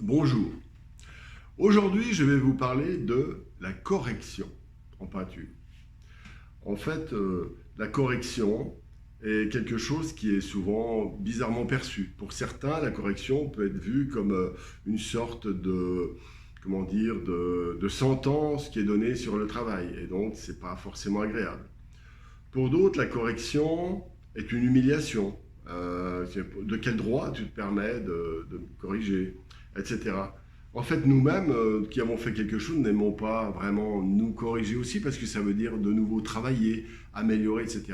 Bonjour. Aujourd'hui, je vais vous parler de la correction en peinture. En fait, la correction est quelque chose qui est souvent bizarrement perçu. Pour certains, la correction peut être vue comme une sorte de, comment dire, de sentence qui est donnée sur le travail. Et donc, c'est pas forcément agréable. Pour d'autres, la correction est une humiliation. De quel droit tu te permets de me corriger, etc. En fait, nous-mêmes, qui avons fait quelque chose, n'aimons pas vraiment nous corriger aussi, parce que ça veut dire de nouveau travailler, améliorer, etc.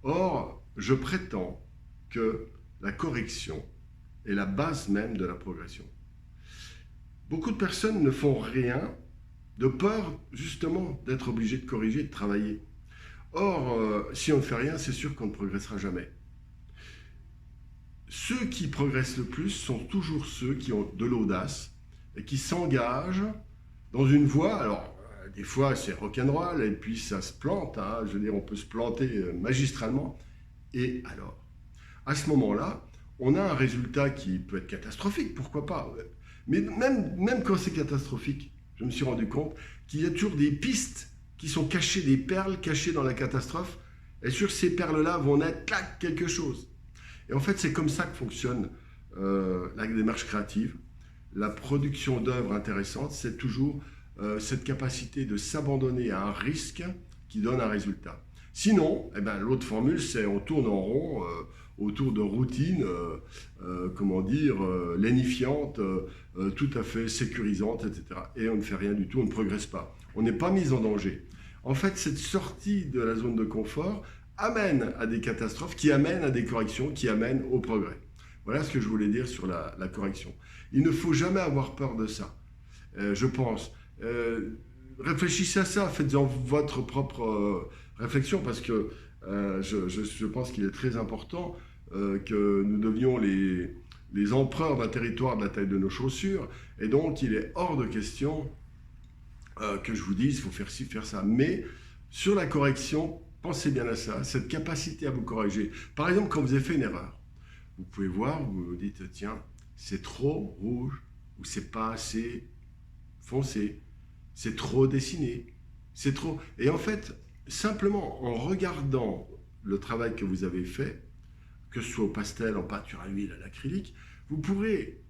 Or, je prétends que la correction est la base même de la progression. Beaucoup de personnes ne font rien de peur, justement, d'être obligé de corriger, de travailler. Or, si on ne fait rien, c'est sûr qu'on ne progressera jamais. Ceux qui progressent le plus sont toujours ceux qui ont de l'audace et qui s'engagent dans une voie. Alors, des fois, c'est rock'n'roll et puis ça se plante. Hein, je veux dire, on peut se planter magistralement. Et alors, à ce moment-là, on a un résultat qui peut être catastrophique, pourquoi pas. Mais même quand c'est catastrophique, je me suis rendu compte qu'il y a toujours des pistes qui sont cachées, des perles cachées dans la catastrophe. Et sur ces perles-là vont naître, clac, quelque chose. Et en fait, c'est comme ça que fonctionne la démarche créative. La production d'œuvres intéressantes, c'est toujours cette capacité de s'abandonner à un risque qui donne un résultat. Sinon, eh ben, l'autre formule, c'est on tourne en rond autour de routines, comment dire, lénifiantes, tout à fait sécurisantes, etc. Et on ne fait rien du tout, on ne progresse pas. On n'est pas mis en danger. En fait, cette sortie de la zone de confort amène à des catastrophes, qui amènent à des corrections, qui amènent au progrès. Voilà ce que je voulais dire sur la correction. Il ne faut jamais avoir peur de ça, je pense. Réfléchissez à ça, faites-en votre propre réflexion, parce que je pense qu'il est très important que nous devions les empereurs d'un territoire de la taille de nos chaussures, et donc il est hors de question que je vous dise, il faut faire ci, faire ça. Mais sur la correction, pensez bien à ça, cette capacité à vous corriger. Par exemple, quand vous avez fait une erreur, vous pouvez voir, vous vous dites, tiens, c'est trop rouge, ou c'est pas assez foncé, c'est trop dessiné, c'est trop... Et en fait, simplement en regardant le travail que vous avez fait, que ce soit au pastel, en peinture à l'huile, à l'acrylique, vous pourrez,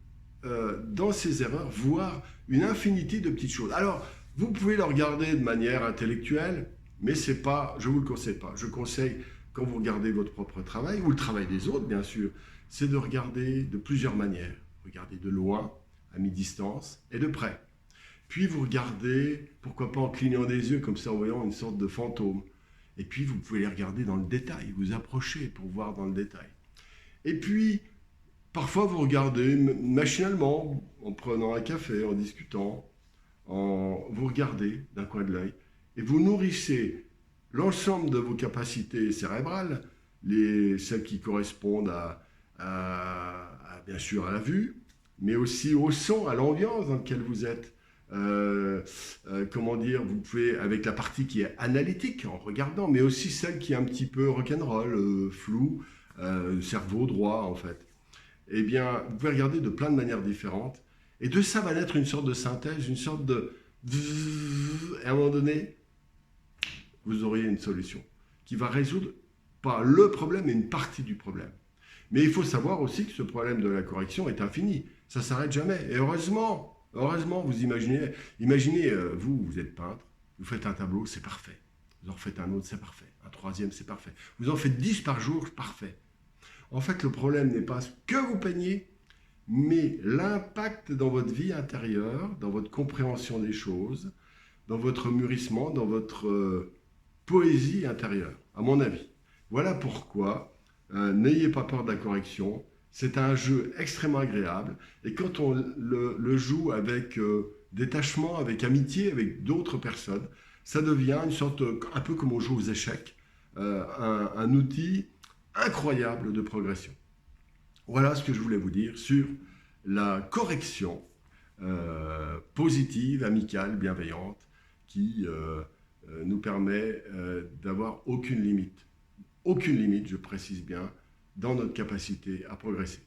dans ces erreurs, voir une infinité de petites choses. Alors, vous pouvez le regarder de manière intellectuelle, mais c'est pas, je ne vous le conseille pas. Je conseille, quand vous regardez votre propre travail, ou le travail des autres, bien sûr, c'est de regarder de plusieurs manières. Regardez de loin, à mi-distance, et de près. Puis vous regardez, pourquoi pas en clignant des yeux, comme ça en voyant une sorte de fantôme. Et puis vous pouvez les regarder dans le détail, vous approchez pour voir dans le détail. Et puis, parfois vous regardez machinalement, en prenant un café, en discutant, vous regardez d'un coin de l'œil, et vous nourrissez l'ensemble de vos capacités cérébrales, celles qui correspondent bien sûr à la vue, mais aussi au son, à l'ambiance dans laquelle vous êtes. Comment dire, vous pouvez, avec la partie qui est analytique en regardant, mais aussi celle qui est un petit peu rock'n'roll, floue, cerveau droit en fait. Eh bien, vous pouvez regarder de plein de manières différentes, et de ça va naître une sorte de synthèse, une sorte de... Et à un moment donné, vous auriez une solution qui va résoudre pas le problème, mais une partie du problème. Mais il faut savoir aussi que ce problème de la correction est infini. Ça ne s'arrête jamais. Et heureusement, vous imaginez, vous êtes peintre, vous faites un tableau, c'est parfait. Vous en faites un autre, c'est parfait. Un troisième, c'est parfait. Vous en faites 10 par jour, parfait. En fait, le problème n'est pas ce que vous peignez, mais l'impact dans votre vie intérieure, dans votre compréhension des choses, dans votre mûrissement, dans votre poésie intérieure, à mon avis. Voilà pourquoi n'ayez pas peur de la correction. C'est un jeu extrêmement agréable. Et quand on le joue avec détachement, avec amitié, avec d'autres personnes, ça devient une sorte, un peu comme on joue aux échecs, un outil incroyable de progression. Voilà ce que je voulais vous dire sur la correction positive, amicale, bienveillante, qui nous permet d'avoir aucune limite, je précise bien, dans notre capacité à progresser.